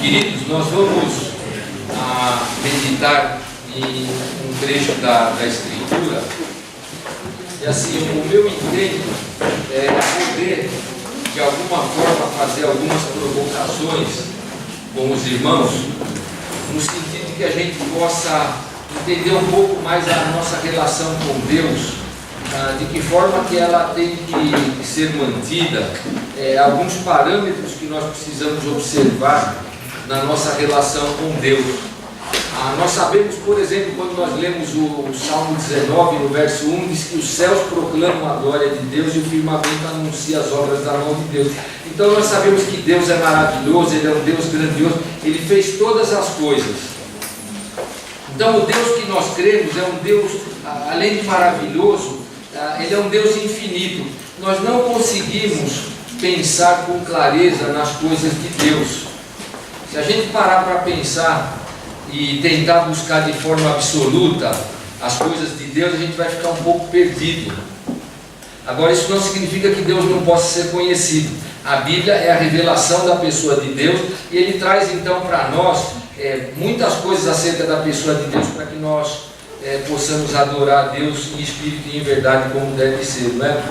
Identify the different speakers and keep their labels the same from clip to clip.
Speaker 1: Queridos, nós vamos meditar em um trecho da Escritura. E assim, o meu intento é poder, de alguma forma, fazer algumas provocações com os irmãos, no sentido de que a gente possa entender um pouco mais a nossa relação com Deus, de que forma que ela tem que ser mantida, alguns parâmetros que nós precisamos observar na nossa relação com Deus. Nós sabemos, por exemplo, quando nós lemos o Salmo 19, no verso 1, diz que os céus proclamam a glória de Deus e o firmamento anuncia as obras da mão de Deus. Então nós sabemos que Deus é maravilhoso, Ele é um Deus grandioso, Ele fez todas as coisas. Então o Deus que nós cremos é um Deus, além de maravilhoso, Ele é um Deus infinito. Nós não conseguimos pensar com clareza nas coisas de Deus. Se a gente parar para pensar e tentar buscar de forma absoluta as coisas de Deus, a gente vai ficar um pouco perdido. Agora, isso não significa que Deus não possa ser conhecido. A Bíblia é a revelação da pessoa de Deus, e Ele traz então para nós muitas coisas acerca da pessoa de Deus, para que nós possamos adorar a Deus em espírito e em verdade, como deve ser, não é?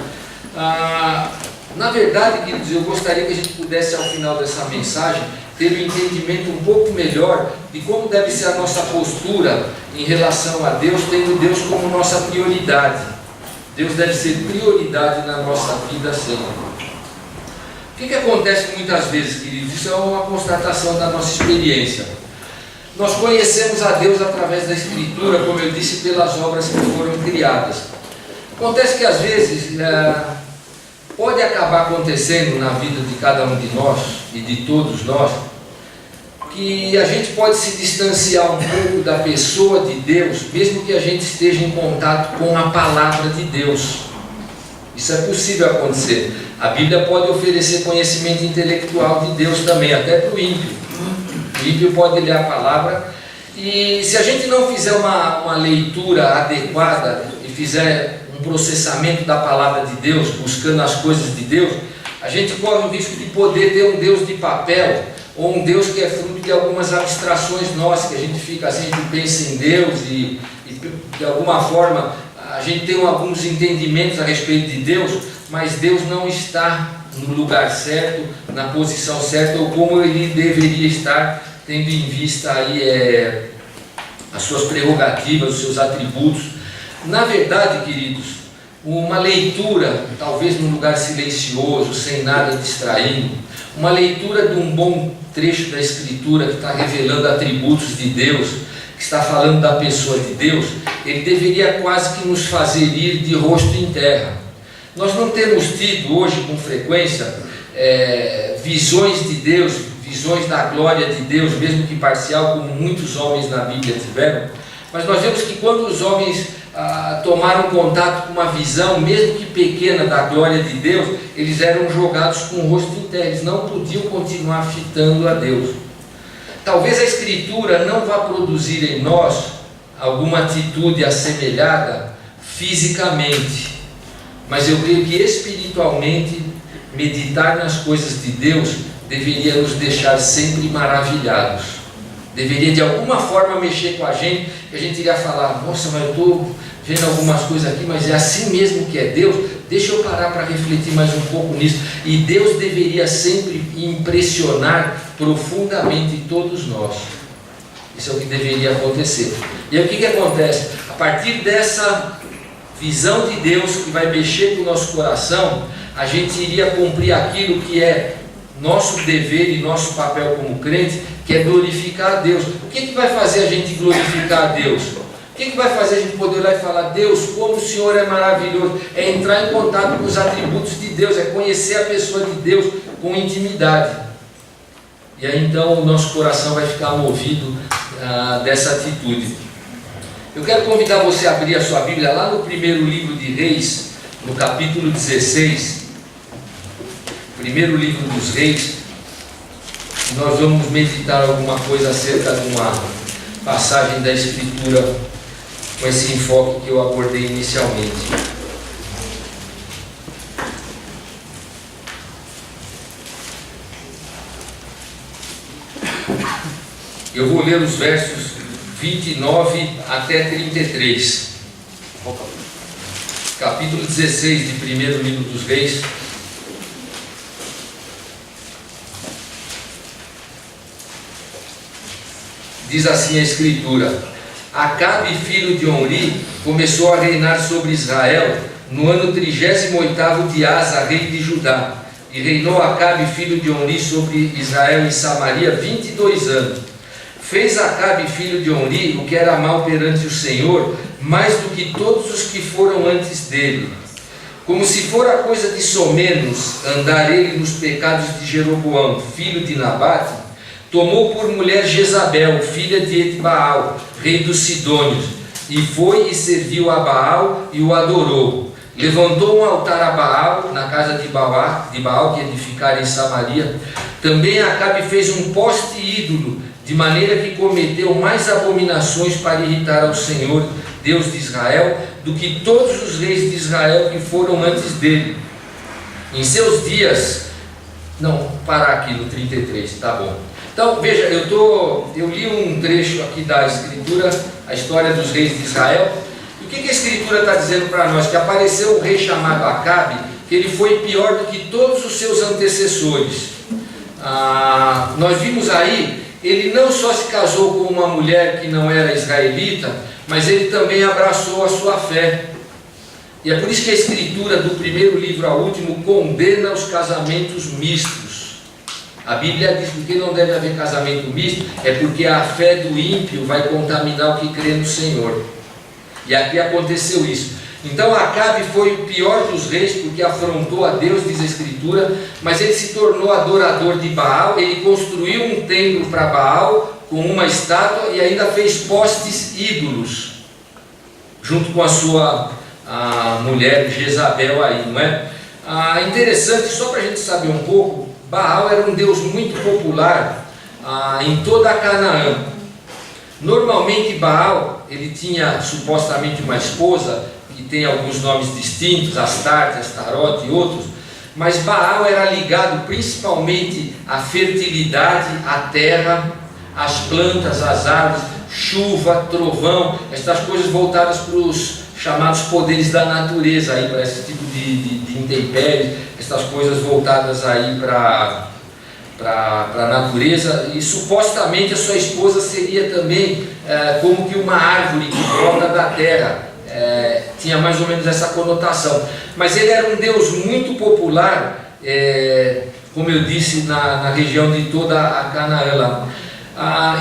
Speaker 1: Na verdade, queridos, eu gostaria que a gente pudesse, ao final dessa mensagem, ter um entendimento um pouco melhor de como deve ser a nossa postura em relação a Deus, tendo Deus como nossa prioridade. Deus deve ser prioridade na nossa vida sempre. O que acontece muitas vezes, queridos? Isso é uma constatação da nossa experiência. Nós conhecemos a Deus através da Escritura, como eu disse, pelas obras que foram criadas. Acontece que às vezes pode acabar acontecendo na vida de cada um de nós e de todos nós, que a gente pode se distanciar um pouco da pessoa de Deus, mesmo que a gente esteja em contato com a palavra de Deus. Isso é possível acontecer. A Bíblia pode oferecer conhecimento intelectual de Deus também, até para o ímpio. O ímpio pode ler a palavra, e se a gente não fizer uma leitura adequada e fizer um processamento da palavra de Deus, buscando as coisas de Deus, a gente corre o risco de poder ter um Deus de papel, ou um Deus que é fruto de algumas abstrações nossas, que a gente fica assim, a gente pensa em Deus e de alguma forma a gente tem alguns entendimentos a respeito de Deus, mas Deus não está no lugar certo, na posição certa, ou como Ele deveria estar, tendo em vista aí as suas prerrogativas, os seus atributos. Na verdade, queridos, uma leitura, talvez num lugar silencioso, sem nada distraindo, uma leitura de um bom trecho da Escritura que está revelando atributos de Deus, que está falando da pessoa de Deus, ele deveria quase que nos fazer ir de rosto em terra. Nós não temos tido hoje com frequência visões de Deus, visões da glória de Deus, mesmo que parcial, como muitos homens na Bíblia tiveram, mas nós vemos que quando os homens tomaram contato com uma visão, mesmo que pequena, da glória de Deus, eles eram jogados com o rosto em terra, eles não podiam continuar fitando a Deus. Talvez a Escritura não vá produzir em nós alguma atitude assemelhada fisicamente, mas eu creio que espiritualmente meditar nas coisas de Deus deveria nos deixar sempre maravilhados. Deveria de alguma forma mexer com a gente, que a gente iria falar: nossa, mas eu estou vendo algumas coisas aqui, mas é assim mesmo que é Deus? Deixa eu parar para refletir mais um pouco nisso. E Deus deveria sempre impressionar profundamente todos nós. Isso é o que deveria acontecer. E aí o que acontece? A partir dessa visão de Deus que vai mexer com o nosso coração, a gente iria cumprir aquilo que é nosso dever e nosso papel como crente, que é glorificar a Deus. O que vai fazer a gente glorificar a Deus? O que vai fazer a gente poder olhar e falar: Deus, como o Senhor é maravilhoso? É entrar em contato com os atributos de Deus, é conhecer a pessoa de Deus com intimidade. E aí então o nosso coração vai ficar movido dessa atitude. Eu quero convidar você a abrir a sua Bíblia lá no primeiro livro de Reis, no capítulo 16. Primeiro livro dos Reis. Nós vamos meditar alguma coisa acerca de uma passagem da Escritura com esse enfoque que eu abordei inicialmente. Eu vou ler os versos 29 até 33. Capítulo 16 de primeiro livro dos Reis. Diz assim a Escritura: Acabe, filho de Omri, começou a reinar sobre Israel no ano 38º de Asa, rei de Judá. E reinou Acabe, filho de Omri, sobre Israel em Samaria 22 anos. Fez Acabe, filho de Omri, o que era mal perante o Senhor, mais do que todos os que foram antes dele. Como se fora coisa de somenos andar ele nos pecados de Jeroboão, filho de Nabate, tomou por mulher Jezabel, filha de Etbaal, rei dos Sidônios, e foi e serviu a Baal e o adorou. Levantou um altar a Baal na casa de Baal que edificara em Samaria. Também Acabe fez um poste ídolo, de maneira que cometeu mais abominações para irritar ao Senhor, Deus de Israel, do que todos os reis de Israel que foram antes dele. Em seus dias... Não, parar aqui no 33, tá bom. Então, veja, eu li um trecho aqui da Escritura, a história dos reis de Israel. E o que a Escritura está dizendo para nós? Que apareceu um rei chamado Acabe, que ele foi pior do que todos os seus antecessores. Nós vimos aí, ele não só se casou com uma mulher que não era israelita, mas ele também abraçou a sua fé. E é por isso que a Escritura, do primeiro livro ao último, condena os casamentos mistos. A Bíblia diz que porque não deve haver casamento misto, é porque a fé do ímpio vai contaminar o que crê no Senhor. E aqui aconteceu isso. Então Acabe foi o pior dos reis, porque afrontou a Deus, diz a Escritura, mas ele se tornou adorador de Baal. Ele construiu um templo para Baal, com uma estátua, e ainda fez postes ídolos, junto com a sua mulher Jezabel aí, não é? Interessante, só para a gente saber um pouco, Baal era um deus muito popular em toda a Canaã. Normalmente Baal, ele tinha supostamente uma esposa, que tem alguns nomes distintos, Astarte, Astarote e outros, mas Baal era ligado principalmente à fertilidade, à terra, às plantas, às árvores, chuva, trovão, essas coisas voltadas para os chamados poderes da natureza, aí, para esse tipo de intempéries, essas coisas voltadas aí para a natureza. E supostamente a sua esposa seria também como que uma árvore que brota da terra. Tinha mais ou menos essa conotação. Mas ele era um deus muito popular, como eu disse, na região de toda a Canaã.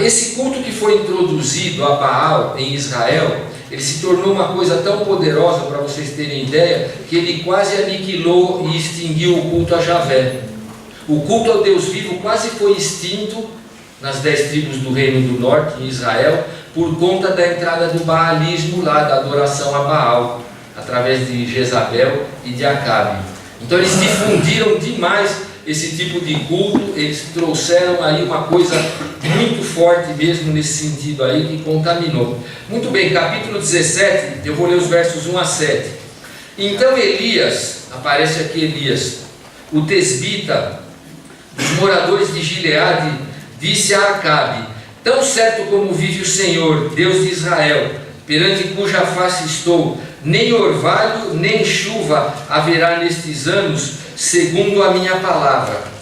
Speaker 1: Esse culto que foi introduzido a Baal em Israel, ele se tornou uma coisa tão poderosa, para vocês terem ideia, que ele quase aniquilou e extinguiu o culto a Javé. O culto ao Deus vivo quase foi extinto nas 10 tribos do Reino do Norte, em Israel, por conta da entrada do baalismo lá, da adoração a Baal, através de Jezabel e de Acabe. Então eles difundiram demais esse tipo de culto, eles trouxeram aí uma coisa muito forte mesmo nesse sentido aí, que contaminou. Muito bem, capítulo 17, eu vou ler os versos 1 a 7. Então Elias, aparece aqui Elias, o tesbita, dos moradores de Gileade, disse a Acabe: tão certo como vive o Senhor, Deus de Israel, perante cuja face estou, nem orvalho nem chuva haverá nestes anos, segundo a minha palavra.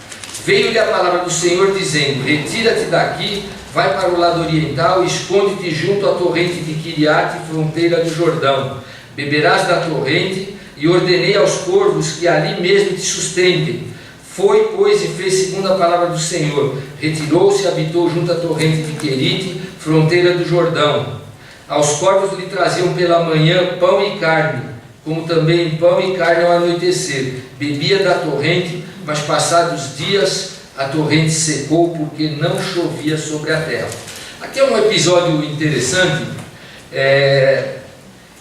Speaker 1: Veio-lhe a palavra do Senhor dizendo: retira-te daqui, vai para o lado oriental, esconde-te junto à torrente de Quiriate, fronteira do Jordão. Beberás da torrente, e ordenei aos corvos que ali mesmo te sustentem. Foi, pois, e fez segundo a palavra do Senhor. Retirou-se e habitou junto à torrente de Querite, fronteira do Jordão. Aos corvos lhe traziam pela manhã pão e carne, como também pão e carne ao anoitecer. Bebia da torrente, mas passados dias a torrente secou, porque não chovia sobre a terra. Aqui é um episódio interessante.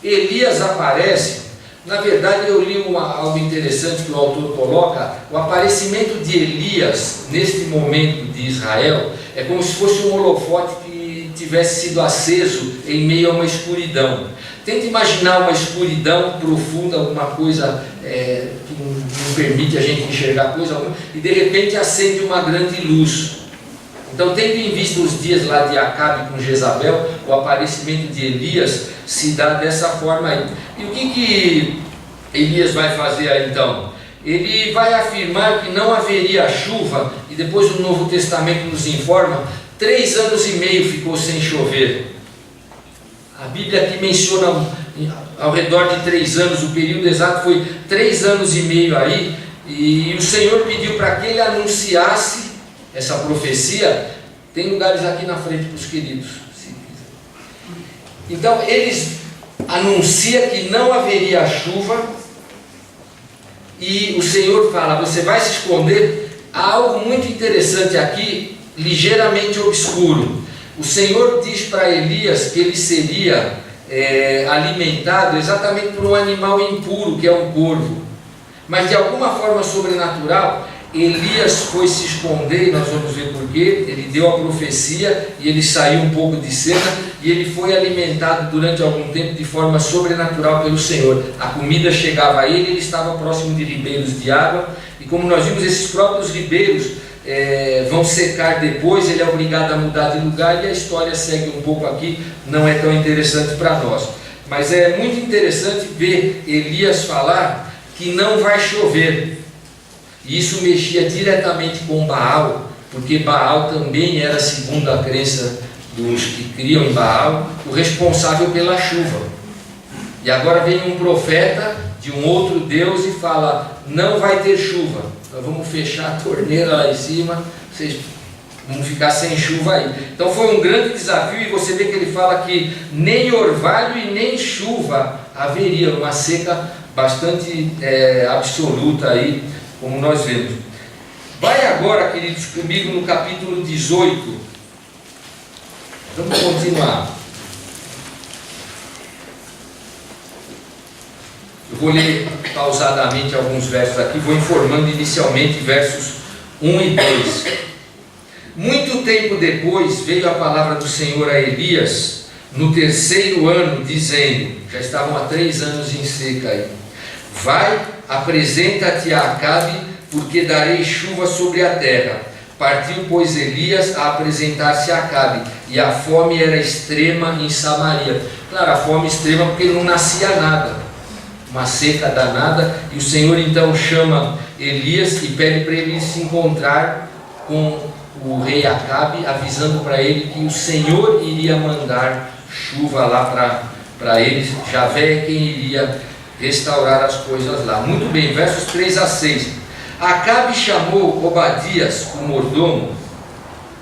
Speaker 1: Elias aparece. Na verdade, eu li algo interessante que o autor coloca. O aparecimento de Elias neste momento de Israel é como se fosse um holofote que tivesse sido aceso em meio a uma escuridão. Tente imaginar uma escuridão profunda, alguma coisa que não permite a gente enxergar coisa alguma, e de repente acende uma grande luz. Então, tendo em vista os dias lá de Acabe com Jezabel, o aparecimento de Elias se dá dessa forma aí. E o que Elias vai fazer aí então? Ele vai afirmar que não haveria chuva, e depois o Novo Testamento nos informa, 3 anos e meio ficou sem chover. A Bíblia aqui menciona ao redor de 3 anos, o período exato foi 3 anos e meio aí, e o Senhor pediu para que ele anunciasse essa profecia. Tem lugares aqui na frente para os queridos. Então eles anunciam que não haveria chuva, e o Senhor fala: você vai se esconder. Há algo muito interessante aqui, ligeiramente obscuro. O Senhor diz para Elias que ele seria alimentado exatamente por um animal impuro, que é um corvo. Mas de alguma forma sobrenatural, Elias foi se esconder, e nós vamos ver porquê. Ele deu a profecia e ele saiu um pouco de cena, e ele foi alimentado durante algum tempo de forma sobrenatural pelo Senhor. A comida chegava a ele, ele estava próximo de ribeiros de água, e como nós vimos, esses próprios ribeiros vão secar depois, ele é obrigado a mudar de lugar, e a história segue um pouco aqui, não é tão interessante para nós. Mas é muito interessante ver Elias falar que não vai chover. E isso mexia diretamente com Baal, porque Baal também era, segundo a crença dos que criam em Baal, o responsável pela chuva. E agora vem um profeta de um outro Deus e fala: não vai ter chuva, nós vamos fechar a torneira lá em cima, vocês vão ficar sem chuva aí. Então foi um grande desafio, e você vê que ele fala que nem orvalho e nem chuva haveria, uma seca bastante absoluta aí, como nós vemos. Vai agora, queridos, comigo no capítulo 18. Vamos continuar. Eu vou ler pausadamente alguns versos aqui, vou informando inicialmente versos 1 e 2. Muito tempo depois veio a palavra do Senhor a Elias, no 3º ano, dizendo, já estavam há 3 anos em seca aí: vai, apresenta-te a Acabe, porque darei chuva sobre a terra. Partiu, pois, Elias a apresentar-se a Acabe, e a fome era extrema em Samaria. Claro, a fome extrema porque não nascia nada, uma seca danada. E o Senhor então chama Elias e pede para ele se encontrar com o rei Acabe, avisando para ele que o Senhor iria mandar chuva lá para eles. Javé é quem iria restaurar as coisas lá. Muito bem, versos 3 a 6. Acabe chamou Obadias, o mordomo.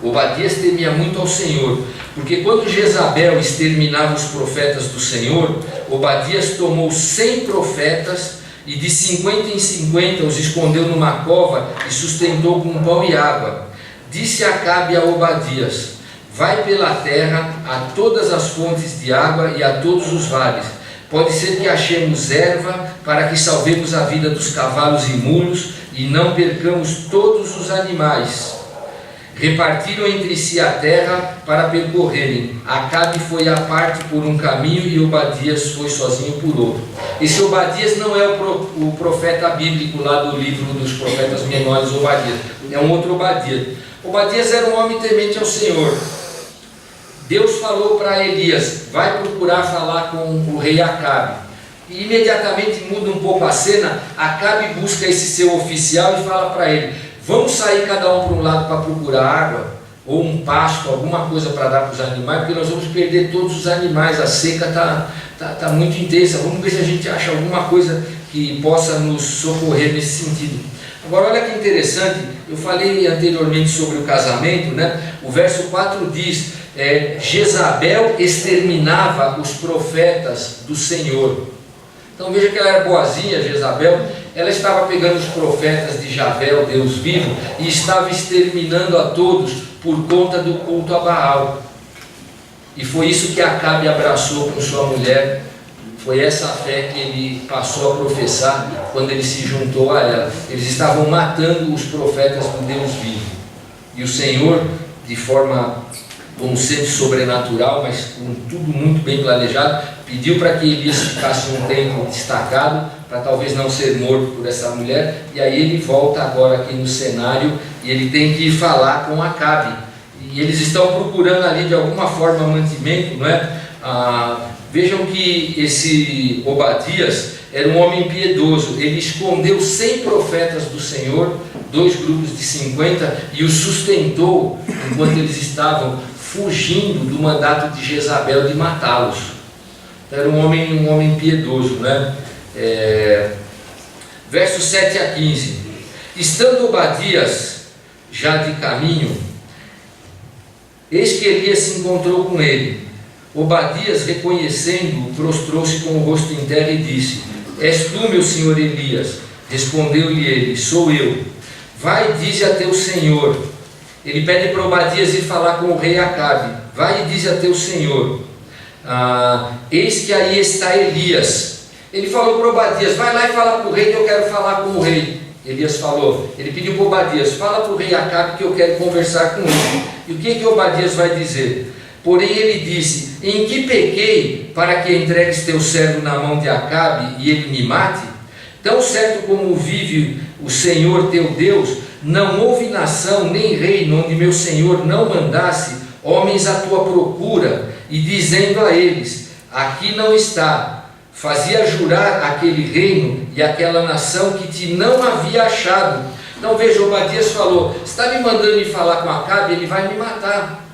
Speaker 1: Obadias temia muito ao Senhor, porque quando Jezabel exterminava os profetas do Senhor, Obadias tomou 100 profetas e de 50 em 50 os escondeu numa cova e sustentou com pão e água. Disse Acabe a Obadias: vai pela terra a todas as fontes de água e a todos os vales. Pode ser que achemos erva para que salvemos a vida dos cavalos e mulos e não percamos todos os animais. Repartiram entre si a terra para percorrerem. Acabe foi à parte por um caminho e Obadias foi sozinho por outro. Esse Obadias não é o profeta bíblico lá do livro dos profetas menores, Obadias. É um outro Obadias. Obadias era um homem temente ao Senhor. Deus falou para Elias: vai procurar falar com o rei Acabe. E imediatamente muda um pouco a cena. Acabe busca esse seu oficial e fala para ele: vamos sair cada um para um lado para procurar água, ou um pasto, alguma coisa para dar para os animais, porque nós vamos perder todos os animais, a seca está muito intensa. Vamos ver se a gente acha alguma coisa que possa nos socorrer nesse sentido. Agora olha que interessante, eu falei anteriormente sobre o casamento, né? O verso 4 diz: Jezabel exterminava os profetas do Senhor. Então veja que ela era boazinha, Jezabel. Ela estava pegando os profetas de Javé, o Deus vivo, e estava exterminando a todos por conta do culto a Baal. E foi isso que Acabe abraçou com sua mulher. Foi essa fé que ele passou a professar quando ele se juntou a ela. Eles estavam matando os profetas do Deus vivo. E o Senhor, de forma, como sempre, sobrenatural, mas com tudo muito bem planejado, pediu para que Elias ficasse um tempo destacado, para talvez não ser morto por essa mulher. E aí ele volta agora aqui no cenário, e ele tem que falar com Acabe. e eles estão procurando ali de alguma forma mantimento, não é? Vejam que esse Obadias era um homem piedoso. Ele escondeu 100 profetas do Senhor, 2 grupos de 50, e os sustentou enquanto eles estavam fugindo do mandato de Jezabel de matá-los. Era um homem piedoso, né? Versos 7 a 15. Estando Obadias já de caminho, eis que Elias se encontrou com ele. Obadias, reconhecendo-o, prostrou-se com o rosto em terra e disse: És tu, meu senhor Elias? Respondeu-lhe ele: Sou eu. Vai e dize a teu senhor. Ele pede para Obadias ir falar com o rei Acabe. Vai e dize a teu senhor: eis que aí está Elias. Ele falou para Obadias: vai lá e fala para o rei que eu quero falar com o rei. Elias falou, ele pediu para Obadias: fala para o rei Acabe que eu quero conversar com ele. E o que Obadias vai dizer? Porém ele disse: em que pequei para que entregues teu servo na mão de Acabe e ele me mate? Tão certo como vive o Senhor teu Deus, não houve nação nem reino onde meu Senhor não mandasse homens à tua procura, e dizendo a eles: aqui não está. Fazia jurar aquele reino e aquela nação que te não havia achado. Então veja, Obadias falou: está me mandando ir falar com Acabe, ele vai me matar.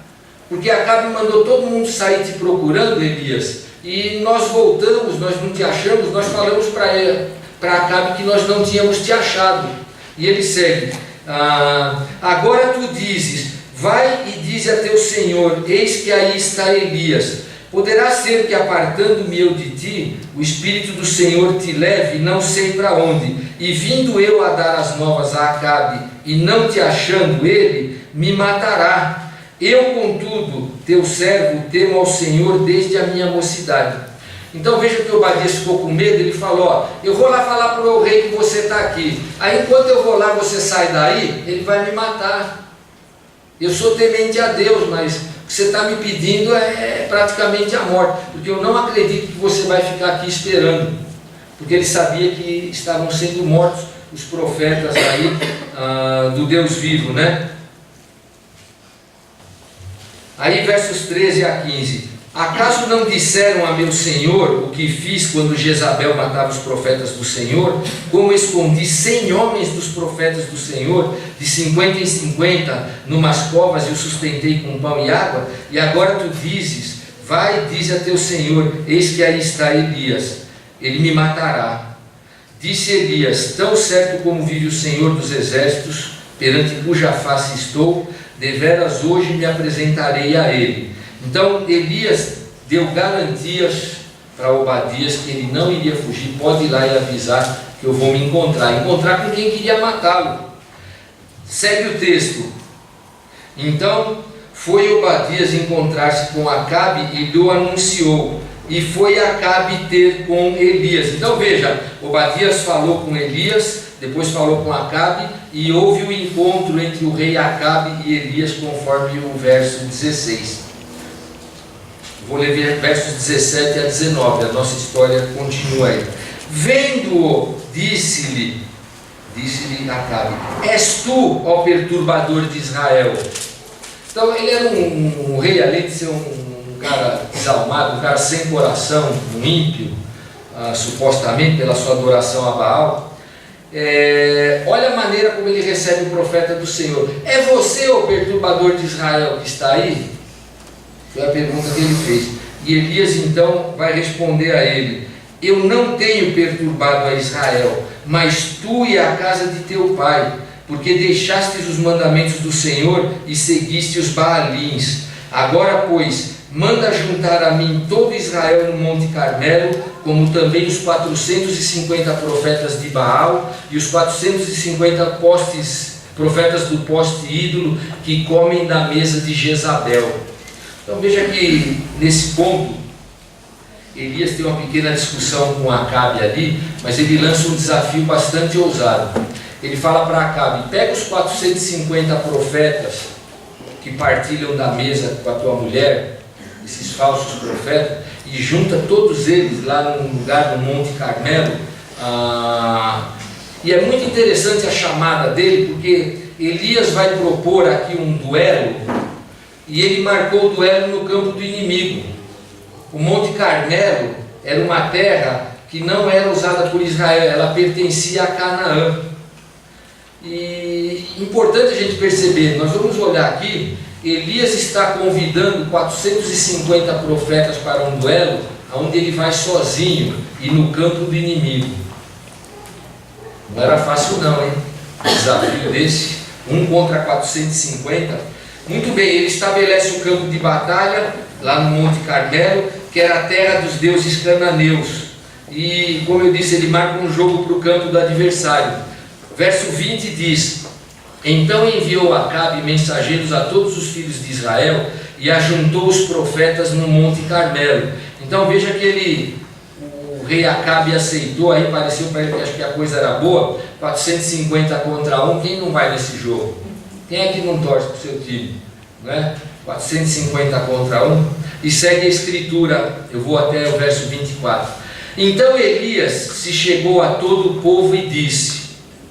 Speaker 1: Porque Acabe mandou todo mundo sair te procurando, Elias, e nós voltamos, nós não te achamos, nós falamos para Acabe que nós não tínhamos te achado. E ele segue: agora tu dizes, vai e dize a teu senhor, eis que aí está Elias. Poderá ser que, apartando-me eu de ti, o Espírito do Senhor te leve, não sei para onde, e vindo eu a dar as novas a Acabe, e não te achando ele, me matará. Eu, contudo, teu servo, temo ao Senhor desde a minha mocidade. Então veja que Obadias ficou com medo. Ele falou: eu vou lá falar para o rei que você está aqui. Aí enquanto eu vou lá, você sai daí, ele vai me matar. Eu sou temente a Deus, mas o que você está me pedindo é praticamente a morte, porque eu não acredito que você vai ficar aqui esperando. Porque ele sabia que estavam sendo mortos os profetas aí do Deus vivo, né? Aí versos 13 a 15: acaso não disseram a meu senhor o que fiz quando Jezabel matava os profetas do Senhor? Como escondi 100 homens dos profetas do Senhor, de 50 em 50, numas covas, e os sustentei com pão e água? E agora tu dizes: vai e dize a teu senhor, eis que aí está Elias, ele me matará. Disse Elias: tão certo como vive o Senhor dos exércitos, perante cuja face estou, deveras hoje me apresentarei a ele. Então Elias deu garantias para Obadias que ele não iria fugir. Pode ir lá e avisar que eu vou me encontrar com quem queria matá-lo. Segue o texto. Então foi Obadias encontrar-se com Acabe e lhe anunciou, e foi Acabe ter com Elias. Então veja, Obadias falou com Elias, depois falou com Acabe, e houve o encontro entre o rei Acabe e Elias, conforme o verso 16. Vou ler versos 17 a 19, a nossa história continua aí. Vendo-o, disse-lhe Acabe: és tu, ó perturbador de Israel. Então ele era um rei, além de ser um cara desalmado, um cara sem coração, um ímpio, supostamente pela sua adoração a Baal. Olha a maneira como ele recebe o profeta do Senhor. É você, o perturbador de Israel, que está aí? Foi a pergunta que ele fez. E Elias então vai responder a ele: eu não tenho perturbado a Israel, mas tu e a casa de teu pai, porque deixastes os mandamentos do Senhor e seguiste os Baalins. Agora, pois, manda juntar a mim todo Israel no Monte Carmelo, como também os 450 profetas de Baal e os 450 profetas do poste ídolo que comem da mesa de Jezabel. Então veja que nesse ponto Elias tem uma pequena discussão com Acabe ali, mas ele lança um desafio bastante ousado. Ele fala para Acabe: pega os 450 profetas que partilham da mesa com a tua mulher, esses falsos profetas, e junta todos eles lá num lugar do Monte Carmelo. E é muito interessante a chamada dele, porque Elias vai propor aqui um duelo e ele marcou o duelo no campo do inimigo. O Monte Carmelo era uma terra que não era usada por Israel, ela pertencia a Canaã. E importante a gente perceber, nós vamos olhar aqui, Elias está convidando 450 profetas para um duelo, onde ele vai sozinho e no campo do inimigo. Não era fácil não, hein? Um desafio desse, 1 contra 450. Muito bem, ele estabelece o campo de batalha lá no Monte Carmelo, que era a terra dos deuses cananeus. E como eu disse, ele marca um jogo para o campo do adversário. Verso 20 diz: então enviou Acabe mensageiros a todos os filhos de Israel e ajuntou os profetas no Monte Carmelo. Então veja que o rei Acabe aceitou, aí pareceu para ele que acho que a coisa era boa, 450 contra 1, quem não vai nesse jogo? Quem é que não torce para o seu time? Não é? 450 contra 1, e segue a escritura, eu vou até o verso 24. Então Elias se chegou a todo o povo e disse,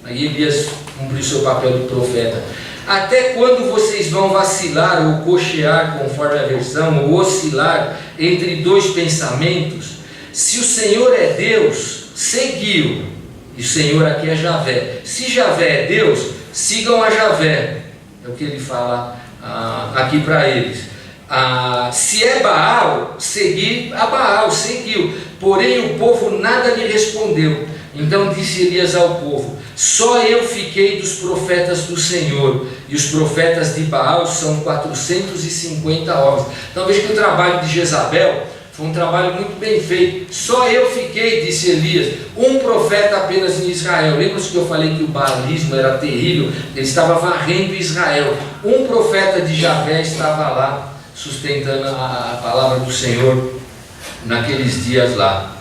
Speaker 1: aí Elias cumpriu seu papel de profeta: até quando vocês vão vacilar ou cochear, conforme a versão, ou oscilar entre dois pensamentos? Se o Senhor é Deus, segui-o. E o Senhor aqui é Javé. Se Javé é Deus, sigam a Javé. É o que ele fala aqui para eles. Se é Baal, segui a Baal, seguiu. Porém o povo nada lhe respondeu. Então disse Elias ao povo: só eu fiquei dos profetas do Senhor, e os profetas de Baal são 450 homens. Então veja que o trabalho de Jezabel foi um trabalho muito bem feito. Só eu fiquei, disse Elias, um profeta apenas em Israel. Lembra-se que eu falei que o baalismo era terrível? Ele estava varrendo Israel. Um profeta de Javé estava lá, sustentando a palavra do Senhor naqueles dias lá.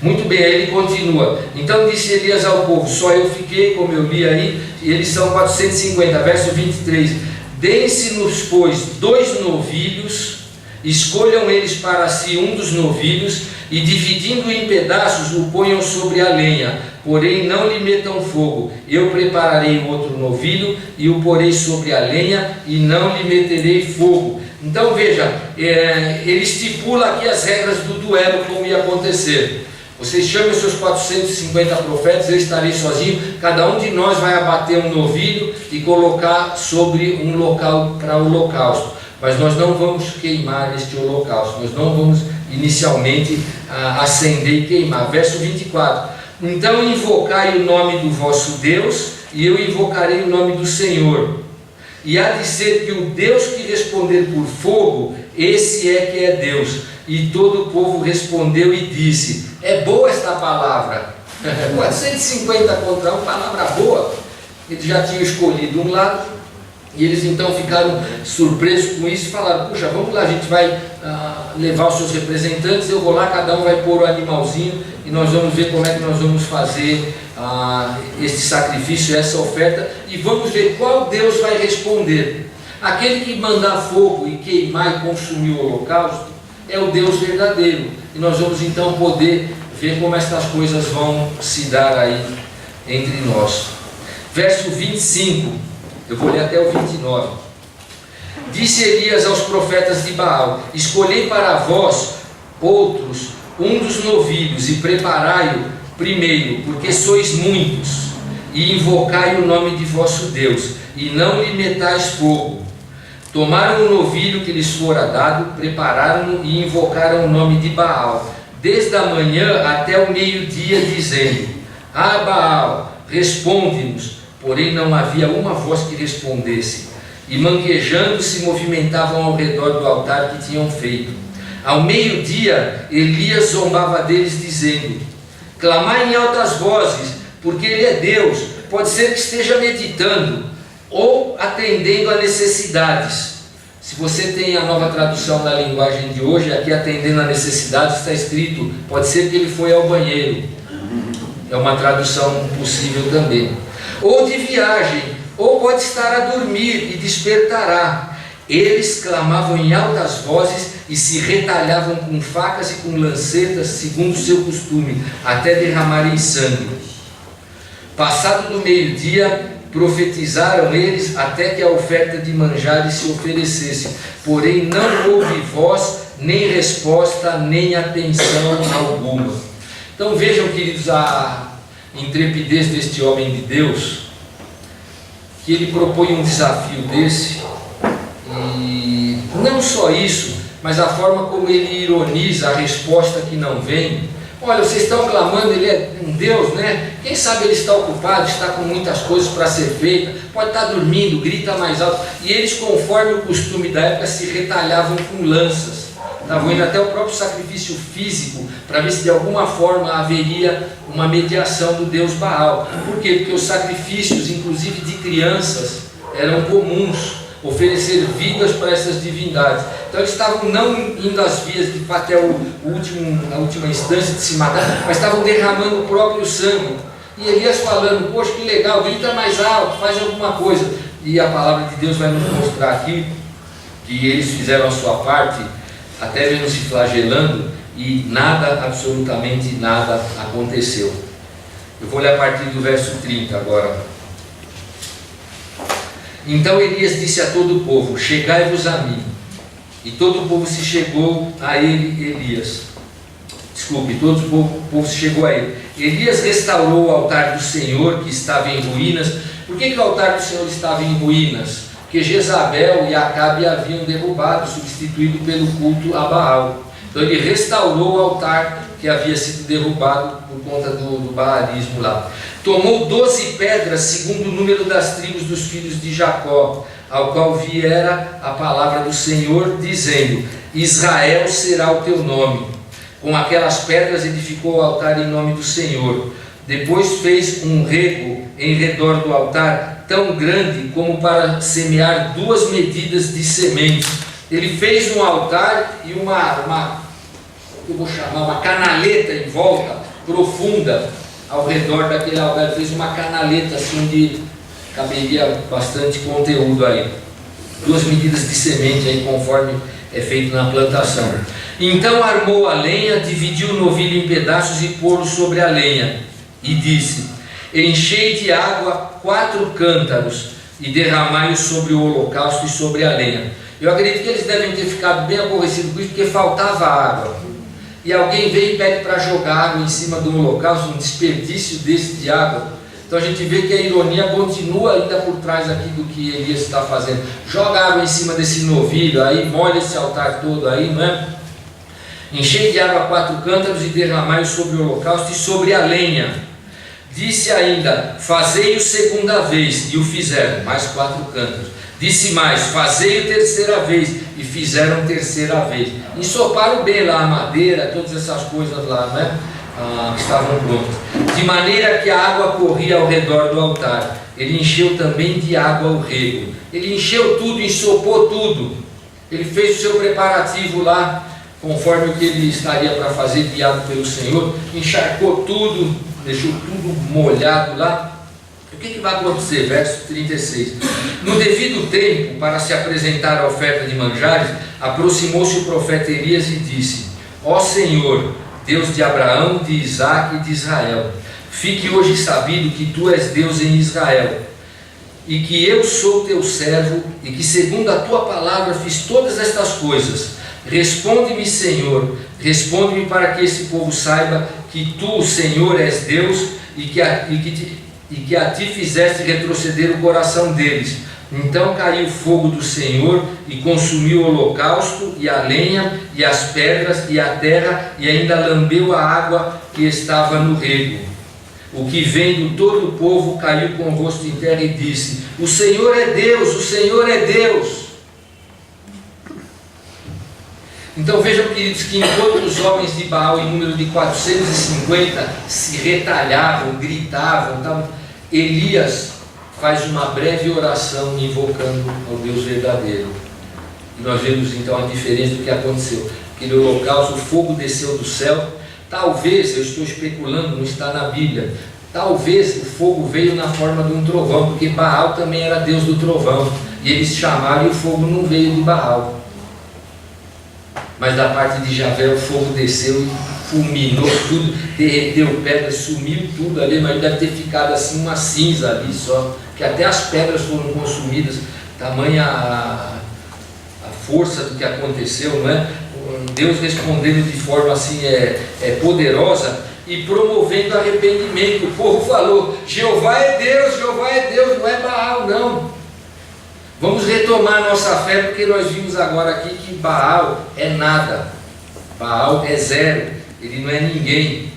Speaker 1: Muito bem, aí ele continua. Então disse Elias ao povo: só eu fiquei, como eu li aí, e eles são 450, verso 23. Deem-se-nos, pois, 2 novilhos, escolham eles para si um dos novilhos, e dividindo em pedaços o ponham sobre a lenha, porém não lhe metam fogo. Eu prepararei o outro novilho e o porei sobre a lenha, e não lhe meterei fogo. Então veja, ele estipula aqui as regras do duelo, como ia acontecer. Vocês chamem os seus 450 profetas, eu estarei sozinho. Cada um de nós vai abater um novilho e colocar sobre um local para o holocausto. Mas nós não vamos queimar este holocausto. Nós não vamos inicialmente acender e queimar. Verso 24. Então invocai o nome do vosso Deus, e eu invocarei o nome do Senhor. E há de ser que o Deus que responder por fogo, esse é que é Deus. E todo o povo respondeu e disse: é boa esta palavra. 450 contra 1, palavra boa. Eles já tinham escolhido um lado, e eles então ficaram surpresos com isso e falaram: puxa, vamos lá, a gente vai levar os seus representantes, eu vou lá, cada um vai pôr o animalzinho, e nós vamos ver como é que nós vamos fazer este sacrifício, essa oferta, e vamos ver qual Deus vai responder. Aquele que mandar fogo e queimar e consumir o holocausto é o Deus verdadeiro, e nós vamos então poder ver como estas coisas vão se dar aí entre nós. Verso 25, eu vou ler até o 29. Disse Elias aos profetas de Baal: escolhei para vós outros um dos novilhos, e preparai-o primeiro, porque sois muitos, e invocai o nome de vosso Deus, e não lhe metais fogo. Tomaram o novilho que lhes fora dado, prepararam-no e invocaram o nome de Baal, desde a manhã até o meio-dia, dizendo: Baal, responde-nos. Porém não havia uma voz que respondesse, e manguejando se movimentavam ao redor do altar que tinham feito. Ao meio-dia Elias zombava deles, dizendo: clamai em altas vozes, porque ele é Deus. Pode ser que esteja meditando ou atendendo a necessidades. Se você tem a nova tradução da linguagem de hoje, aqui atendendo a necessidades está escrito: pode ser que ele foi ao banheiro. É uma tradução possível também. Ou de viagem, ou pode estar a dormir e despertará. Eles clamavam em altas vozes e se retalhavam com facas e com lancetas, segundo o seu costume, até derramarem sangue. Passado do meio-dia,
Speaker 2: profetizaram eles até que a oferta de manjares se oferecesse, porém não houve voz, nem resposta, nem atenção alguma. Então vejam, queridos, a intrepidez deste homem de Deus, que ele propõe um desafio desse, e não só isso, mas a forma como ele ironiza a resposta que não vem. Olha, vocês estão clamando, ele é um Deus, né? Quem sabe ele está ocupado, está com muitas coisas para ser feitas, pode estar dormindo, grita mais alto. E eles, conforme o costume da época, se retalhavam com lanças. Estavam indo até o próprio sacrifício físico, para ver se de alguma forma haveria uma mediação do Deus Baal. Por quê? Porque os sacrifícios, inclusive de crianças, eram comuns. Oferecer vidas para essas divindades. Então eles estavam não indo às vias de até a última instância de se matar, mas estavam derramando o próprio sangue. E Elias falando: poxa, que legal, grita mais alto, faz alguma coisa. E a palavra de Deus vai nos mostrar aqui que eles fizeram a sua parte, até mesmo se flagelando, e nada, absolutamente nada aconteceu. Eu vou ler a partir do verso 30 agora. Então Elias disse a todo o povo: chegai-vos a mim. E todo o povo se chegou a ele, todo o povo se chegou a ele. Elias restaurou o altar do Senhor, que estava em ruínas. Por que o altar do Senhor estava em ruínas? Porque Jezabel e Acabe haviam derrubado, substituído pelo culto a Baal. Então ele restaurou o altar que havia sido derrubado por conta do baalismo lá. Tomou 12 pedras, segundo o número das tribos dos filhos de Jacó, ao qual viera a palavra do Senhor, dizendo: Israel será o teu nome. Com aquelas pedras edificou o altar em nome do Senhor. Depois fez um rego em redor do altar, tão grande como para semear 2 medidas de semente. Ele fez um altar e uma canaleta em volta, profunda, ao redor daquele altar. Ele fez uma canaleta assim, onde caberia bastante conteúdo aí. 2 medidas de semente aí, conforme é feito na plantação. Então armou a lenha, dividiu o novilho em pedaços e pô-lo sobre a lenha. E disse: enchei de água 4 cântaros e derramai-o sobre o holocausto e sobre a lenha. Eu acredito que eles devem ter ficado bem aborrecidos com isso, porque faltava água. E alguém vem e pede para jogar água em cima do holocausto, um desperdício desse de água. Então a gente vê que a ironia continua ainda por trás aqui do que Elias está fazendo. Joga água em cima desse novilho, aí molha esse altar todo aí, não é? Enchei de água 4 cântaros e derramai-o sobre o holocausto e sobre a lenha. Disse ainda: fazei-o segunda vez, e o fizeram, mais 4 cântaros. Disse mais: fazei-o terceira vez, e fizeram terceira vez. Ensoparam bem lá a madeira, todas essas coisas lá, né? Que estavam prontas. De maneira que a água corria ao redor do altar. Ele encheu também de água o rego. Ele encheu tudo, ensopou tudo. Ele fez o seu preparativo lá, conforme o que ele estaria para fazer, guiado pelo Senhor. Encharcou tudo, deixou tudo molhado lá. O que vai acontecer? Verso 36. No devido tempo, para se apresentar a oferta de manjares, aproximou-se o profeta Elias e disse: ó Senhor, Deus de Abraão, de Isaque e de Israel, fique hoje sabido que tu és Deus em Israel, e que eu sou teu servo, e que segundo a tua palavra fiz todas estas coisas. Responde-me, Senhor, responde-me, para que esse povo saiba que tu, Senhor, és Deus, e que a ti fizeste retroceder o coração deles. Então caiu o fogo do Senhor e consumiu o holocausto e a lenha e as pedras e a terra, e ainda lambeu a água que estava no rego. O que vendo todo o povo caiu com o rosto em terra e disse: o Senhor é Deus, o Senhor é Deus. Então vejam, queridos, que enquanto os homens de Baal, em número de 450, se retalhavam, gritavam, Elias faz uma breve oração invocando ao Deus verdadeiro. E nós vemos então a diferença do que aconteceu. Aquele holocausto, o fogo desceu do céu. Talvez, eu estou especulando, não está na Bíblia, talvez o fogo veio na forma de um trovão, porque Baal também era Deus do trovão, e eles chamaram e o fogo não veio de Baal. Mas da parte de Javé o fogo desceu e fulminou tudo, derreteu pedras, sumiu tudo ali, mas deve ter ficado assim uma cinza ali só, porque até as pedras foram consumidas, tamanha a força do que aconteceu, não é? Deus respondendo de forma assim poderosa e promovendo arrependimento. O povo falou: Jeová é Deus, não é Baal não. Vamos retomar a nossa fé, porque nós vimos agora aqui que Baal é nada, Baal é zero, ele não é ninguém.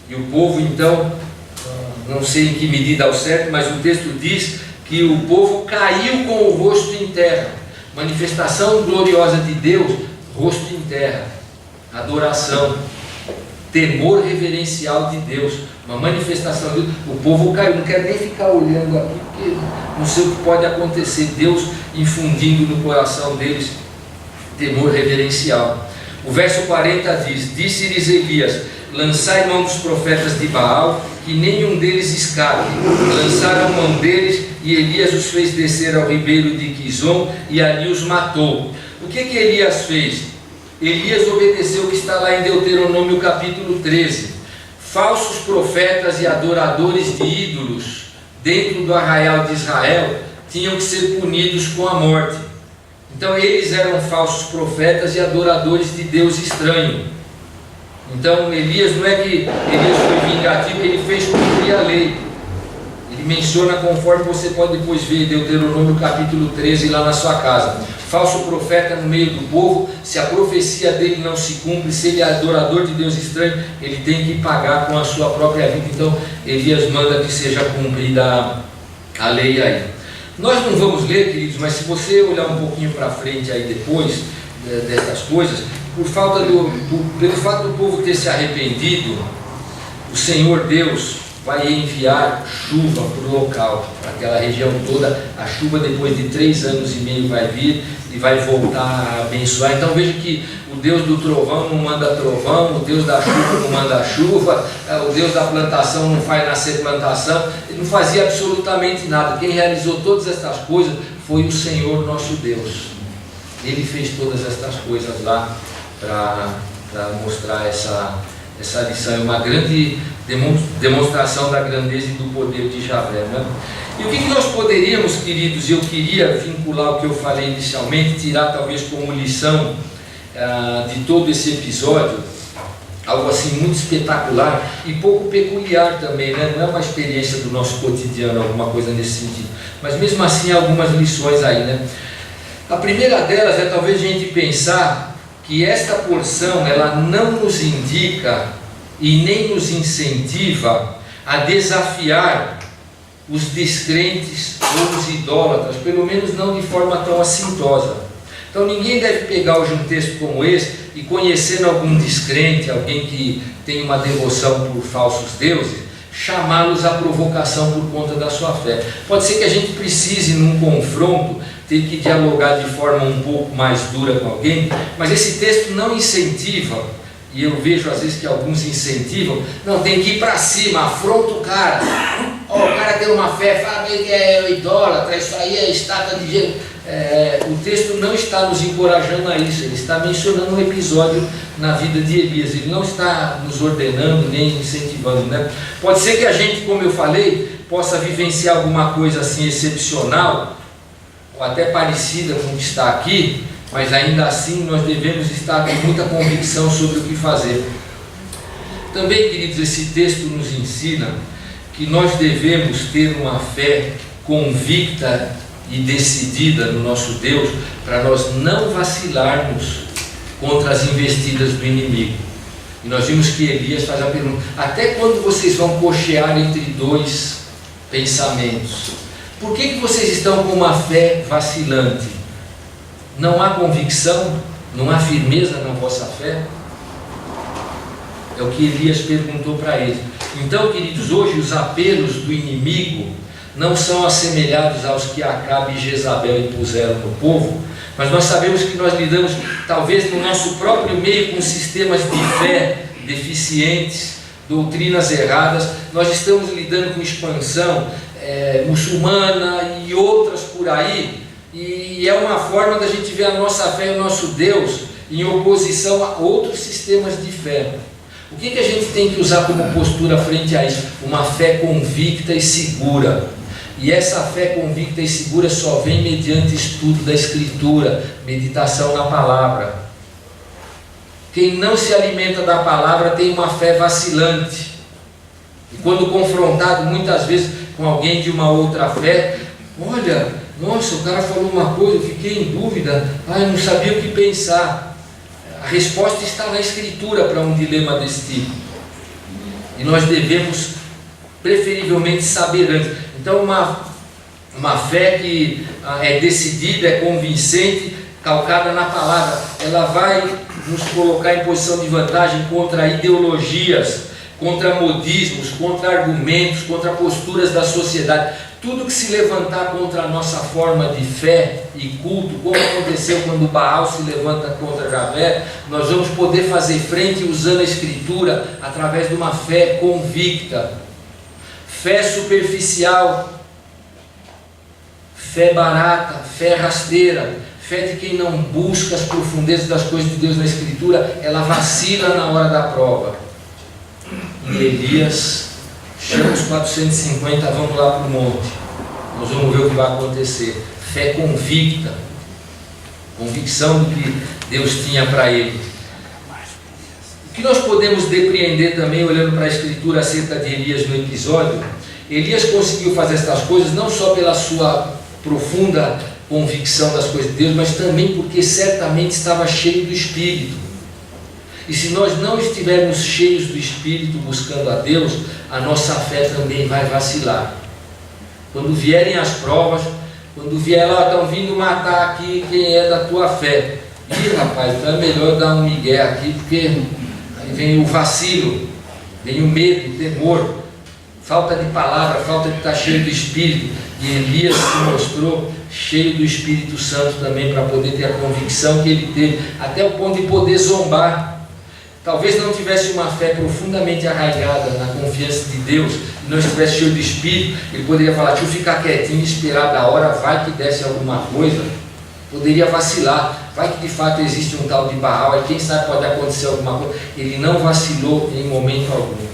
Speaker 2: E o povo então, não sei em que medida ao certo, mas o texto diz que o povo caiu com o rosto em terra. Manifestação gloriosa de Deus, rosto em terra, adoração, temor reverencial de Deus, uma manifestação de Deus. O povo caiu, não quer nem ficar olhando aqui, porque não sei o que pode acontecer. Deus infundindo no coração deles temor reverencial. O verso 40 diz: disse-lhes Elias: lançai mão dos profetas de Baal, que nenhum deles escape. Lançaram mão deles, e Elias os fez descer ao ribeiro de Quizon, e ali os matou. O que Elias fez? Elias obedeceu o que está lá em Deuteronômio capítulo 13. Falsos profetas e adoradores de ídolos dentro do arraial de Israel tinham que ser punidos com a morte. Então eles eram falsos profetas e adoradores de Deus estranho. Então Elias, não é que Elias foi vingativo, ele fez cumprir a lei. Ele menciona, conforme você pode depois ver, Deuteronômio capítulo 13 lá na sua casa. Falso profeta no meio do povo, se a profecia dele não se cumpre, se ele é adorador de Deus estranho, ele tem que pagar com a sua própria vida. Então Elias manda que seja cumprida a lei aí. Nós não vamos ler, queridos, mas se você olhar um pouquinho para frente aí depois dessas coisas, pelo fato do povo ter se arrependido, o Senhor Deus vai enviar chuva para o local, para aquela região toda. A chuva depois de 3 anos e meio vai vir e vai voltar a abençoar. Então veja que o Deus do trovão não manda trovão, o Deus da chuva não manda chuva, o Deus da plantação não faz nascer plantação. Ele não fazia absolutamente nada. Quem realizou todas estas coisas foi o Senhor nosso Deus. Ele fez todas estas coisas lá para mostrar essa lição. É uma grande demonstração da grandeza e do poder de Javé, né? E o que nós poderíamos, queridos, eu queria vincular o que eu falei inicialmente, tirar talvez como lição de todo esse episódio, algo assim muito espetacular e pouco peculiar também, né? Não é uma experiência do nosso cotidiano, alguma coisa nesse sentido, mas mesmo assim algumas lições aí, né? A primeira delas é talvez a gente pensar que esta porção ela não nos indica e nem nos incentiva a desafiar os descrentes ou os idólatras, pelo menos não de forma tão assintosa. Então ninguém deve pegar hoje um texto como esse e, conhecendo algum descrente, alguém que tem uma devoção por falsos deuses, chamá-los à provocação por conta da sua fé. Pode ser que a gente precise, num confronto, ter que dialogar de forma um pouco mais dura com alguém, mas esse texto não incentiva, e eu vejo às vezes que alguns incentivam, não, tem que ir para cima, afronta o cara. O cara tem uma fé, fala que é idólatra, isso aí é estátua de gelo. O texto não está nos encorajando a isso, ele está mencionando um episódio na vida de Elias, ele não está nos ordenando nem incentivando, né? Pode ser que a gente, como eu falei, possa vivenciar alguma coisa assim excepcional, ou até parecida com o que está aqui, mas ainda assim nós devemos estar com muita convicção sobre o que fazer. Também, queridos, esse texto nos ensina que nós devemos ter uma fé convicta e decidida no nosso Deus, para nós não vacilarmos contra as investidas do inimigo. E nós vimos que Elias faz a pergunta: até quando vocês vão cochear entre 2 pensamentos? Por que vocês estão com uma fé vacilante? Não há convicção? Não há firmeza na vossa fé? É o que Elias perguntou para eles. Então, queridos, hoje os apelos do inimigo não são assemelhados aos que Acabe e Jezabel impuseram no povo, mas nós sabemos que nós lidamos, talvez no nosso próprio meio, com sistemas de fé deficientes, doutrinas erradas. Nós estamos lidando com expansão muçulmana e outras por aí, e é uma forma da gente ver a nossa fé e o nosso Deus em oposição a outros sistemas de fé. O que a gente tem que usar como postura frente a isso? Uma fé convicta e segura. E essa fé convicta e segura só vem mediante estudo da Escritura, meditação na palavra. Quem não se alimenta da palavra tem uma fé vacilante. E quando confrontado muitas vezes com alguém de uma outra fé, olha, nossa, o cara falou uma coisa, eu fiquei em dúvida, eu não sabia o que pensar. A resposta está na Escritura para um dilema desse tipo. E nós devemos preferivelmente saber antes. Então uma fé que é decidida, é convincente, calcada na palavra, ela vai nos colocar em posição de vantagem contra ideologias, contra modismos, contra argumentos, contra posturas da sociedade. Tudo que se levantar contra a nossa forma de fé e culto, como aconteceu quando Baal se levanta contra Javé, nós vamos poder fazer frente usando a Escritura através de uma fé convicta. Fé superficial, fé barata, fé rasteira, fé de quem não busca as profundezas das coisas de Deus na Escritura, ela vacila na hora da prova. E Elias chama os 450, vamos lá para o monte, nós vamos ver o que vai acontecer. Fé convicta, convicção do que Deus tinha para ele. O que nós podemos depreender também, olhando para a Escritura acerca de Elias no episódio, Elias conseguiu fazer estas coisas não só pela sua profunda convicção das coisas de Deus, mas também porque certamente estava cheio do Espírito. E se nós não estivermos cheios do Espírito buscando a Deus, a nossa fé também vai vacilar. Quando vierem as provas, quando vier lá, estão vindo matar aqui quem é da tua fé. Ih, rapaz, então é melhor dar um migué aqui, porque aí vem o vacilo, vem o medo, o temor, falta de palavra, falta de estar cheio do Espírito. E Elias se mostrou cheio do Espírito Santo também, para poder ter a convicção que ele teve, até o ponto de poder zombar. Talvez não tivesse uma fé profundamente arraigada na confiança de Deus, e não estivesse cheio de Espírito, ele poderia falar, deixa eu ficar quietinho e esperar da hora, vai que desce alguma coisa. Poderia vacilar, vai que de fato existe um tal de Baal, e quem sabe pode acontecer alguma coisa. Ele não vacilou em momento algum,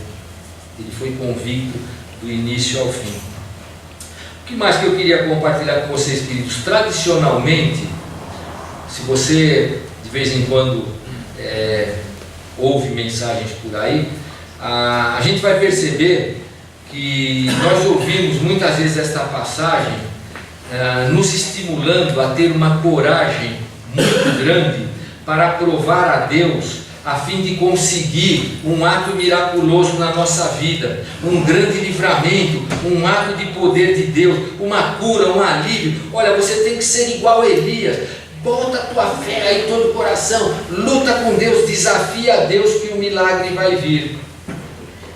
Speaker 2: ele foi convicto do início ao fim. O que mais que eu queria compartilhar com vocês, queridos? Tradicionalmente, se você de vez em quando ouve mensagens por aí, a gente vai perceber que nós ouvimos muitas vezes esta passagem nos estimulando a ter uma coragem muito grande para provar a Deus, a fim de conseguir um ato miraculoso na nossa vida, um grande livramento, um ato de poder de Deus, uma cura, um alívio. Olha, você tem que ser igual a Elias. Bota a tua fé aí, todo o coração, luta com Deus, desafia a Deus que o milagre vai vir.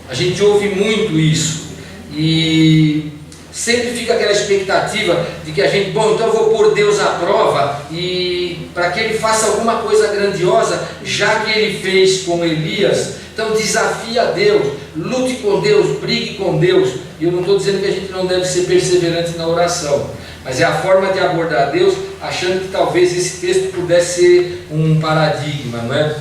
Speaker 2: A gente ouve muito isso e sempre fica aquela expectativa de que a gente, então eu vou pôr Deus à prova e para que ele faça alguma coisa grandiosa, já que ele fez com Elias, então desafia a Deus, lute com Deus, brigue com Deus. E eu não estou dizendo que a gente não deve ser perseverante na oração, mas é a forma de abordar Deus, achando que talvez esse texto pudesse ser um paradigma, não é?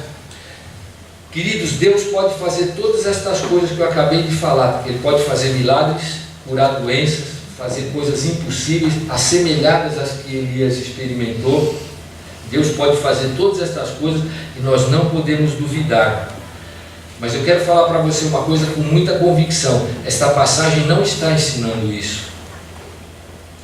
Speaker 2: Queridos, Deus pode fazer todas estas coisas que eu acabei de falar. Ele pode fazer milagres, curar doenças, fazer coisas impossíveis, assemelhadas às que Elias experimentou. Deus pode fazer todas estas coisas e nós não podemos duvidar. Mas eu quero falar para você uma coisa com muita convicção. Esta passagem não está ensinando isso.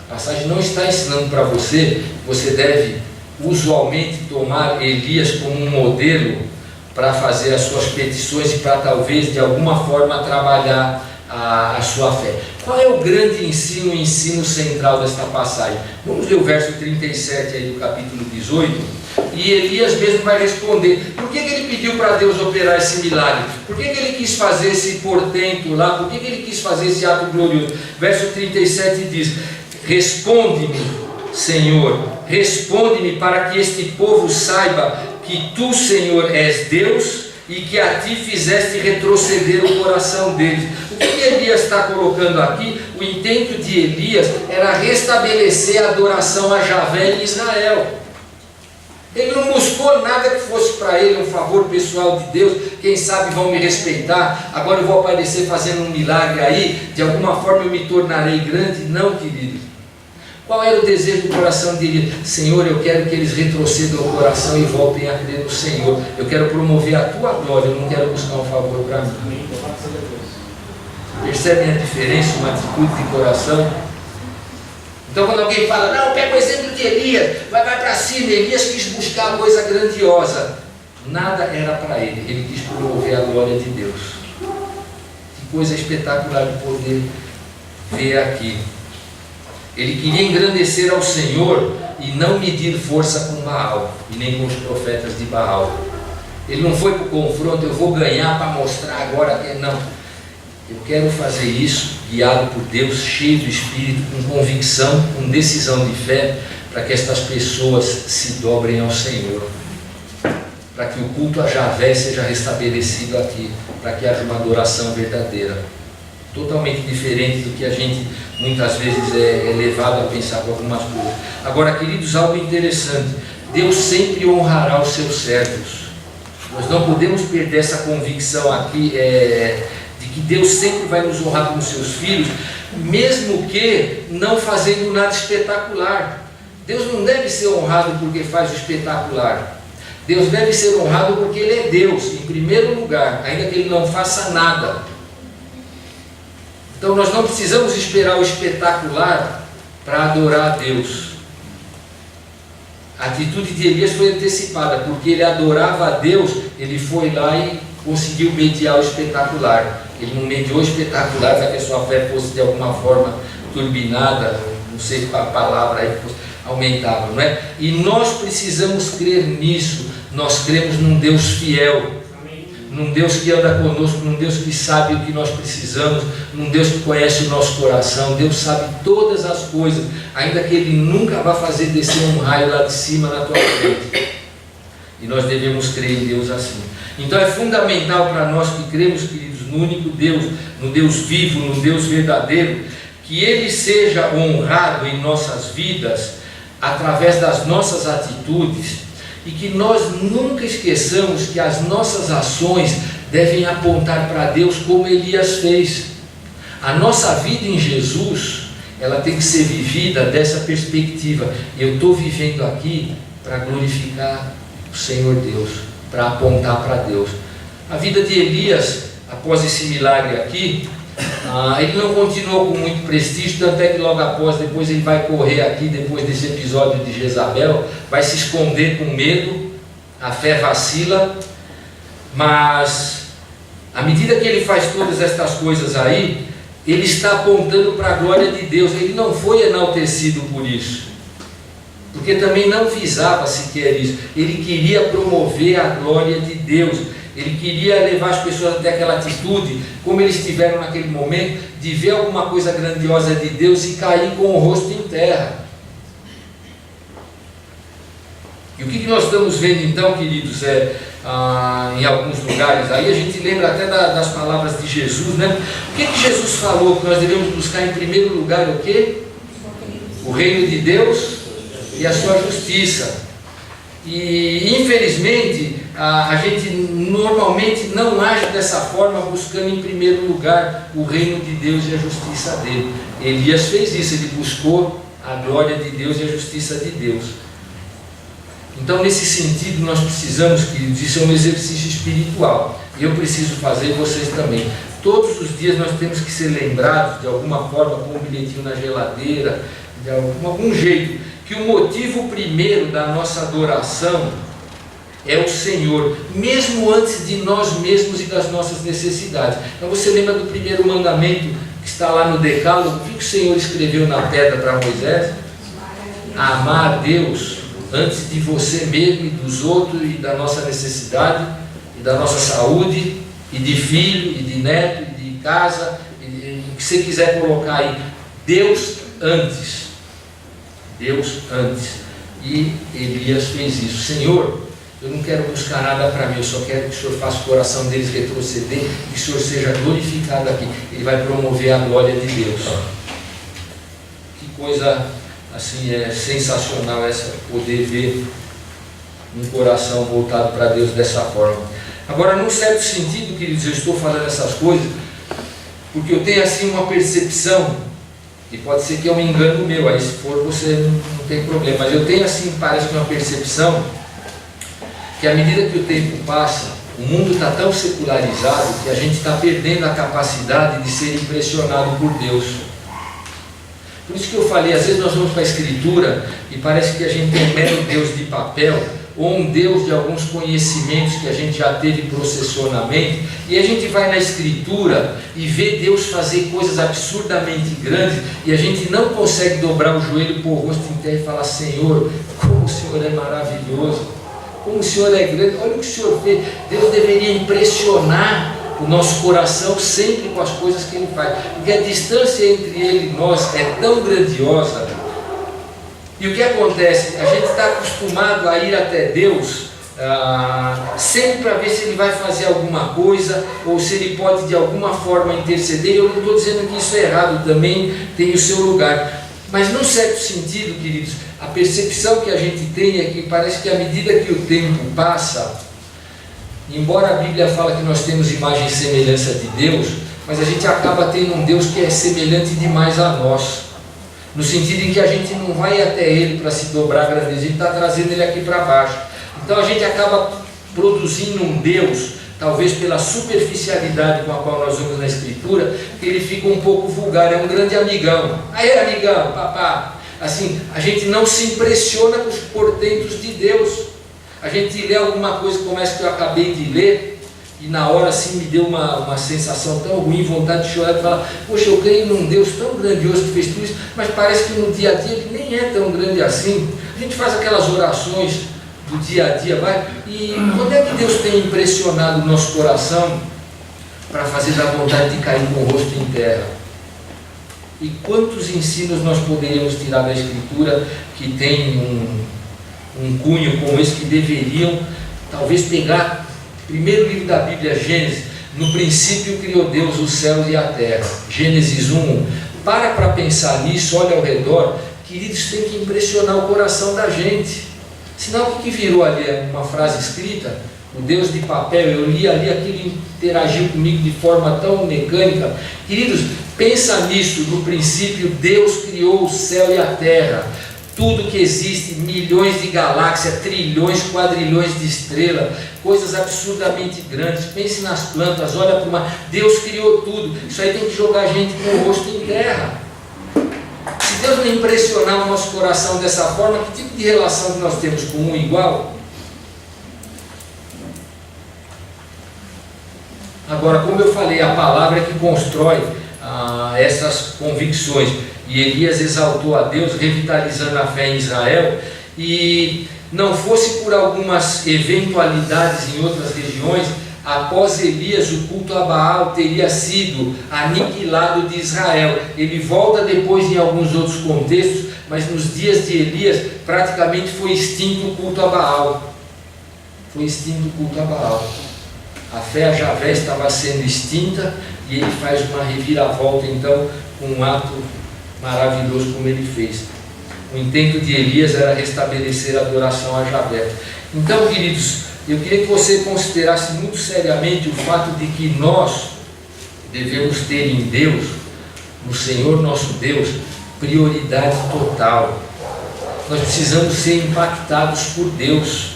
Speaker 2: A passagem não está ensinando para você que você deve usualmente tomar Elias como um modelo para fazer as suas petições e para talvez de alguma forma trabalhar a sua fé. Qual é o grande ensino, o ensino central desta passagem? Vamos ler o verso 37 aí do capítulo 18. E Elias mesmo vai responder. Por que ele pediu para Deus operar esse milagre? Por que ele quis fazer esse portento lá? Por que ele quis fazer esse ato glorioso? Verso 37 diz: responde-me, Senhor, responde-me para que este povo saiba que tu, Senhor, és Deus e que a ti fizeste retroceder o coração deles. O que Elias está colocando aqui? O intento de Elias era restabelecer a adoração a Javé em Israel. Ele não buscou nada que fosse para ele um favor pessoal de Deus. Quem sabe vão me respeitar, agora eu vou aparecer fazendo um milagre aí, de alguma forma eu me tornarei grande. Não, querido. Qual era o desejo do coração dele? Senhor, eu quero que eles retrocedam o coração e voltem a crer no Senhor. Eu quero promover a tua glória, eu não quero buscar um favor para mim. Percebem a diferença, uma atitude de coração? Então quando alguém fala, não, pega o exemplo de Elias, vai para cima, Elias quis buscar coisa grandiosa. Nada era para ele, ele quis promover a glória de Deus. Que coisa espetacular de poder ver aqui. Ele queria engrandecer ao Senhor e não medir força com Baal, e nem com os profetas de Baal. Ele não foi para o confronto, eu vou ganhar para mostrar agora que não. Eu quero fazer isso, guiado por Deus, cheio do Espírito, com convicção, com decisão de fé, para que estas pessoas se dobrem ao Senhor. Para que o culto a Javé seja restabelecido aqui, para que haja uma adoração verdadeira. Totalmente diferente do que a gente muitas vezes é levado a pensar com algumas coisas. Agora, queridos, algo interessante: Deus sempre honrará os seus servos. Nós não podemos perder essa convicção aqui, de que Deus sempre vai nos honrar como seus filhos, mesmo que não fazendo nada espetacular. Deus não deve ser honrado porque faz o espetacular. Deus deve ser honrado porque Ele é Deus, em primeiro lugar, ainda que Ele não faça nada. Então nós não precisamos esperar o espetacular para adorar a Deus. A atitude de Elias foi antecipada, porque ele adorava a Deus, ele foi lá e conseguiu mediar o espetacular. Ele não mediou o espetacular para que a sua fé fosse de alguma forma turbinada, não sei qual a palavra aí aumentava, não é? E nós precisamos crer nisso. Nós cremos num Deus fiel, num Deus que anda conosco, num Deus que sabe o que nós precisamos, num Deus que conhece o nosso coração. Deus sabe todas as coisas, ainda que Ele nunca vá fazer descer um raio lá de cima na tua frente. E nós devemos crer em Deus assim. Então é fundamental para nós que cremos, queridos, no único Deus, no Deus vivo, no Deus verdadeiro, que Ele seja honrado em nossas vidas, através das nossas atitudes, e que nós nunca esqueçamos que as nossas ações devem apontar para Deus, como Elias fez. A nossa vida em Jesus, ela tem que ser vivida dessa perspectiva. Eu estou vivendo aqui para glorificar o Senhor Deus, para apontar para Deus. A vida de Elias, após esse milagre aqui, ele não continuou com muito prestígio, tanto é que logo após, depois ele vai correr aqui, depois desse episódio de Jezabel, vai se esconder com medo, a fé vacila, mas à medida que ele faz todas estas coisas aí, ele está apontando para a glória de Deus. Ele não foi enaltecido por isso, porque também não visava sequer isso. Ele queria promover a glória de Deus. Ele queria levar as pessoas até aquela atitude, como eles tiveram naquele momento, de ver alguma coisa grandiosa de Deus e cair com o rosto em terra. E o que nós estamos vendo então, queridos, em alguns lugares aí, a gente lembra até das palavras de Jesus, né? O que Jesus falou? Que nós devemos buscar em primeiro lugar o quê? O reino de Deus e a sua justiça. E infelizmente a gente normalmente não age dessa forma, buscando em primeiro lugar o reino de Deus e a justiça dele. Elias fez isso, ele buscou a glória de Deus e a justiça de Deus. Então nesse sentido nós precisamos, queridos, isso é um exercício espiritual, e eu preciso fazer, vocês também. Todos os dias nós temos que ser lembrados de alguma forma, com um bilhetinho na geladeira, de algum jeito, que o motivo primeiro da nossa adoração é o Senhor, mesmo antes de nós mesmos e das nossas necessidades. Então você lembra do primeiro mandamento que está lá no Decálogo? O que o Senhor escreveu na pedra para Moisés? Amar a Deus antes de você mesmo e dos outros, e da nossa necessidade, e da nossa saúde, e de filho, e de neto, e de casa, e o que você quiser colocar aí. Deus antes. Deus antes. E Elias fez isso. Senhor, eu não quero buscar nada para mim, eu só quero que o Senhor faça o coração deles retroceder, que o Senhor seja glorificado aqui. Ele vai promover a glória de Deus. Que coisa assim, sensacional essa, poder ver um coração voltado para Deus dessa forma. Agora, num certo sentido, queridos, eu estou falando essas coisas porque eu tenho assim uma percepção, e pode ser que é um engano meu, aí se for você não tem problema, mas eu tenho assim, parece que uma percepção que à medida que o tempo passa, o mundo está tão secularizado que a gente está perdendo a capacidade de ser impressionado por Deus. Por isso que eu falei, às vezes nós vamos para a Escritura e parece que a gente tem um mero Deus de papel, ou um Deus de alguns conhecimentos que a gente já teve e processou na mente, e a gente vai na Escritura e vê Deus fazer coisas absurdamente grandes, e a gente não consegue dobrar o joelho, pôr o rosto em terra e falar: Senhor, como o Senhor é maravilhoso, como o Senhor é grande, olha o que o Senhor fez. Deus deveria impressionar o nosso coração sempre com as coisas que Ele faz, porque a distância entre Ele e nós é tão grandiosa. E o que acontece? A gente está acostumado a ir até Deus sempre para ver se Ele vai fazer alguma coisa, ou se Ele pode de alguma forma interceder. Eu não estou dizendo que isso é errado, também tem o seu lugar, mas num certo sentido, queridos, a percepção que a gente tem é que parece que à medida que o tempo passa, embora a Bíblia fala que nós temos imagem e semelhança de Deus, mas a gente acaba tendo um Deus que é semelhante demais a nós, no sentido em que a gente não vai até Ele para se dobrar a grandeza, a gente está trazendo Ele aqui para baixo. Então a gente acaba produzindo um Deus, talvez pela superficialidade com a qual nós vemos na Escritura, que Ele fica um pouco vulgar, é um grande amigão. Aí, amigão, papá. Assim, a gente não se impressiona com os portentos de Deus. A gente lê alguma coisa como essa que eu acabei de ler, e na hora assim me deu uma sensação tão ruim, vontade de chorar, e falar: poxa, eu creio num Deus tão grandioso que fez tudo isso, mas parece que no dia a dia Ele nem é tão grande assim. A gente faz aquelas orações do dia a dia, vai, e quando é que Deus tem impressionado o nosso coração para fazer da vontade de cair com o rosto em terra? E quantos ensinos nós poderíamos tirar da Escritura que tem um cunho como esse, que deveriam talvez pegar primeiro livro da Bíblia, Gênesis: no princípio criou Deus os céus e a terra. Gênesis 1. Para pensar nisso, olha ao redor, queridos, tem que impressionar o coração da gente. Senão o que virou ali? Uma frase escrita, o Deus de papel. Eu li ali, aquilo interagiu comigo de forma tão mecânica. Queridos, pensa nisso: no princípio Deus criou o céu e a terra. Tudo que existe, milhões de galáxias, trilhões, quadrilhões de estrelas, coisas absurdamente grandes. Pense nas plantas, olha para o mar. Deus criou tudo. Isso aí tem que jogar a gente com o rosto em terra. Se Deus não impressionar o nosso coração dessa forma, que tipo de relação que nós temos com um igual? Agora, como eu falei, a palavra é que constrói essas convicções. E Elias exaltou a Deus, revitalizando a fé em Israel. E não fosse por algumas eventualidades em outras regiões, após Elias o culto a Baal teria sido aniquilado de Israel. Ele volta depois em alguns outros contextos, mas nos dias de Elias praticamente foi extinto o culto a Baal. Foi extinto o culto a Baal. A fé a Javé estava sendo extinta, e ele faz uma reviravolta então com um ato maravilhoso como ele fez. O intento de Elias era restabelecer a adoração a Javé. Então, queridos, eu queria que você considerasse muito seriamente o fato de que nós devemos ter em Deus, no Senhor nosso Deus, prioridade total. Nós precisamos ser impactados por Deus.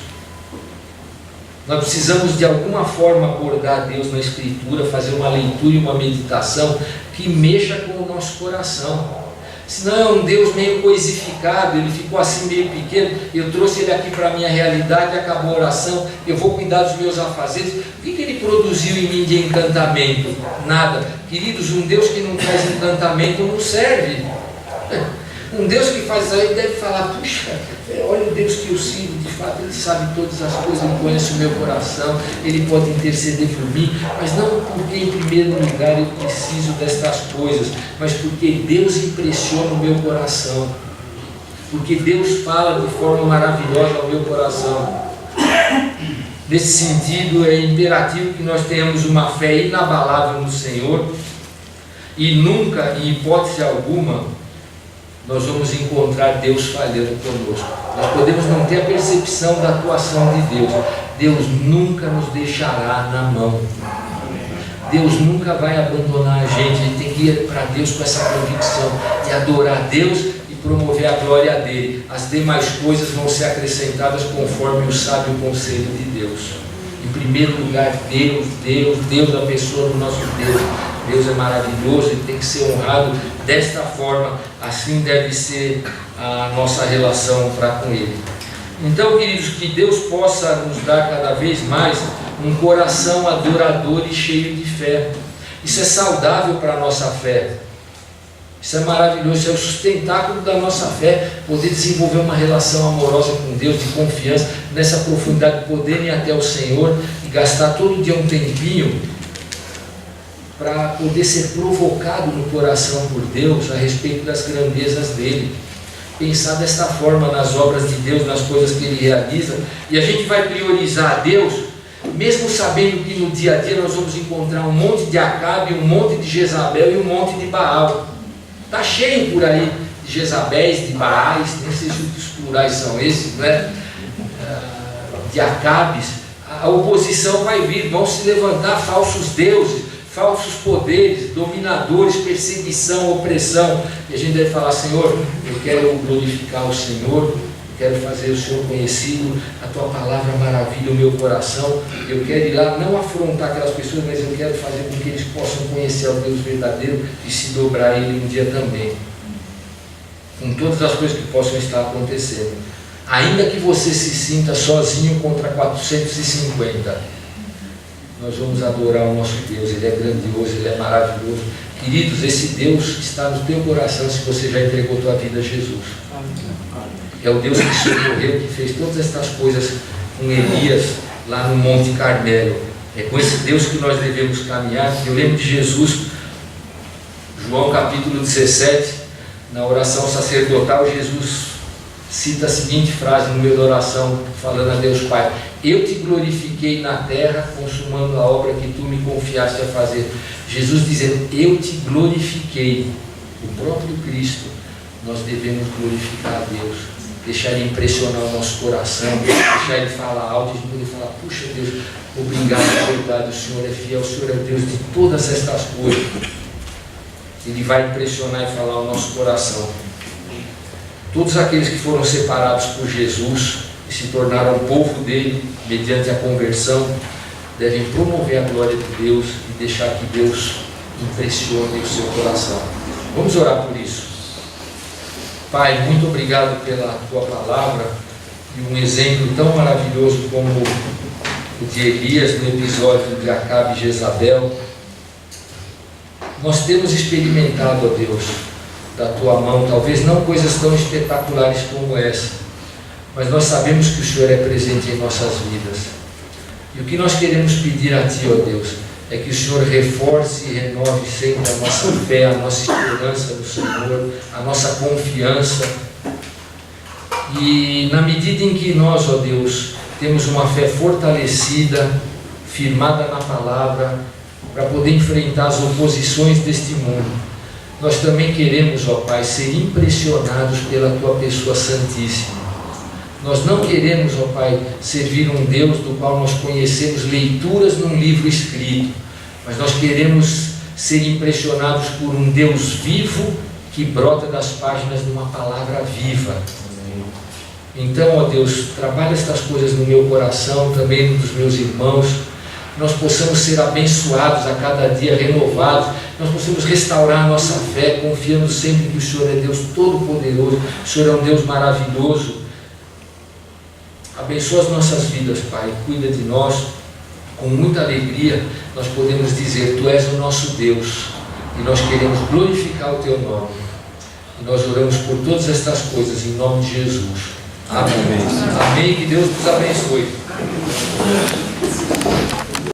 Speaker 2: Nós precisamos de alguma forma acordar Deus na Escritura, fazer uma leitura e uma meditação que mexa com o nosso coração. Senão é um Deus meio coisificado, Ele ficou assim meio pequeno. Eu trouxe Ele aqui para a minha realidade, acabou a oração, eu vou cuidar dos meus afazeres. O que Ele produziu em mim de encantamento? Nada. Queridos, um Deus que não traz encantamento não serve. Um Deus que faz isso aí deve falar: puxa, olha o Deus que eu sirvo, de fato Ele sabe todas as coisas, Ele conhece o meu coração, Ele pode interceder por mim, mas não porque em primeiro lugar eu preciso destas coisas, mas porque Deus impressiona o meu coração, porque Deus fala de forma maravilhosa ao meu coração. Nesse sentido, é imperativo que nós tenhamos uma fé inabalável no Senhor, e nunca, em hipótese alguma, nós vamos encontrar Deus falhando conosco. Nós podemos não ter a percepção da atuação de Deus. Deus nunca nos deixará na mão. Deus nunca vai abandonar a gente. A gente tem que ir para Deus com essa convicção de adorar Deus e promover a glória dele. As demais coisas vão ser acrescentadas conforme o sábio conselho de Deus. Em primeiro lugar, Deus, a pessoa do nosso Deus. Deus é maravilhoso, ele tem que ser honrado desta forma. Assim deve ser a nossa relação para com ele. Então, queridos, que Deus possa nos dar cada vez mais um coração adorador e cheio de fé. Isso é saudável para a nossa fé. Isso é maravilhoso, isso é o sustentáculo da nossa fé, poder desenvolver uma relação amorosa com Deus, de confiança, nessa profundidade, poder ir até o Senhor e gastar todo dia um tempinho para poder ser provocado no coração por Deus a respeito das grandezas dele. Pensar desta forma nas obras de Deus, nas coisas que ele realiza, e a gente vai priorizar a Deus, mesmo sabendo que no dia a dia nós vamos encontrar um monte de Acabe, um monte de Jezabel e um monte de Baal. Está cheio por aí de Jezabéis, de Baais, nem sei se os plurais são esses, né? De Acabes. A oposição vai vir, vão se levantar falsos deuses, falsos poderes, dominadores, perseguição, opressão. E a gente deve falar: Senhor, eu quero glorificar o Senhor, eu quero fazer o Senhor conhecido, a Tua palavra maravilha o meu coração. Eu quero ir lá, não afrontar aquelas pessoas, mas eu quero fazer com que eles possam conhecer o Deus verdadeiro e se dobrar a Ele um dia também. Com todas as coisas que possam estar acontecendo. Ainda que você se sinta sozinho contra 450, nós vamos adorar o nosso Deus. Ele é grandioso, Ele é maravilhoso. Queridos, esse Deus está no teu coração se você já entregou tua vida a Jesus. É o Deus que socorreu, que fez todas estas coisas com Elias lá no Monte Carmelo. É com esse Deus que nós devemos caminhar. Eu lembro de Jesus, João capítulo 17, na oração sacerdotal, Jesus cita a seguinte frase no meio da oração, falando a Deus Pai: eu te glorifiquei na terra, consumando a obra que tu me confiaste a fazer. Jesus dizendo: eu te glorifiquei. O próprio Cristo, nós devemos glorificar a Deus, deixar Ele impressionar o nosso coração, deixar Ele falar alto, e a gente poder falar: puxa Deus, obrigado, é verdade, o Senhor é fiel, o Senhor é Deus de todas estas coisas. Ele vai impressionar e falar o nosso coração. Todos aqueles que foram separados por Jesus e se tornaram povo dele, mediante a conversão, devem promover a glória de Deus e deixar que Deus impressione o seu coração. Vamos orar por isso. Pai, muito obrigado pela Tua palavra e um exemplo tão maravilhoso como o de Elias no episódio de Acabe e Jezabel. Nós temos experimentado, ó Deus, da Tua mão, talvez não coisas tão espetaculares como essa, mas nós sabemos que o Senhor é presente em nossas vidas. E o que nós queremos pedir a Ti, ó Deus, é que o Senhor reforce e renove sempre a nossa fé, a nossa esperança no Senhor, a nossa confiança. E na medida em que nós, ó Deus, temos uma fé fortalecida, firmada na palavra, para poder enfrentar as oposições deste mundo, nós também queremos, ó Pai, ser impressionados pela Tua pessoa santíssima. Nós não queremos, ó Pai, servir um Deus do qual nós conhecemos leituras num livro escrito, mas nós queremos ser impressionados por um Deus vivo que brota das páginas de uma palavra viva. Então, ó Deus, trabalha estas coisas no meu coração, também no dos meus irmãos, nós possamos ser abençoados a cada dia, renovados, nós possamos restaurar a nossa fé, confiando sempre que o Senhor é Deus Todo-Poderoso, o Senhor é um Deus maravilhoso. Abençoa as nossas vidas, Pai, cuida de nós. Com muita alegria nós podemos dizer: Tu és o nosso Deus e nós queremos glorificar o Teu nome. E nós oramos por todas estas coisas em nome de Jesus. Amém. Amém. Que Deus nos abençoe.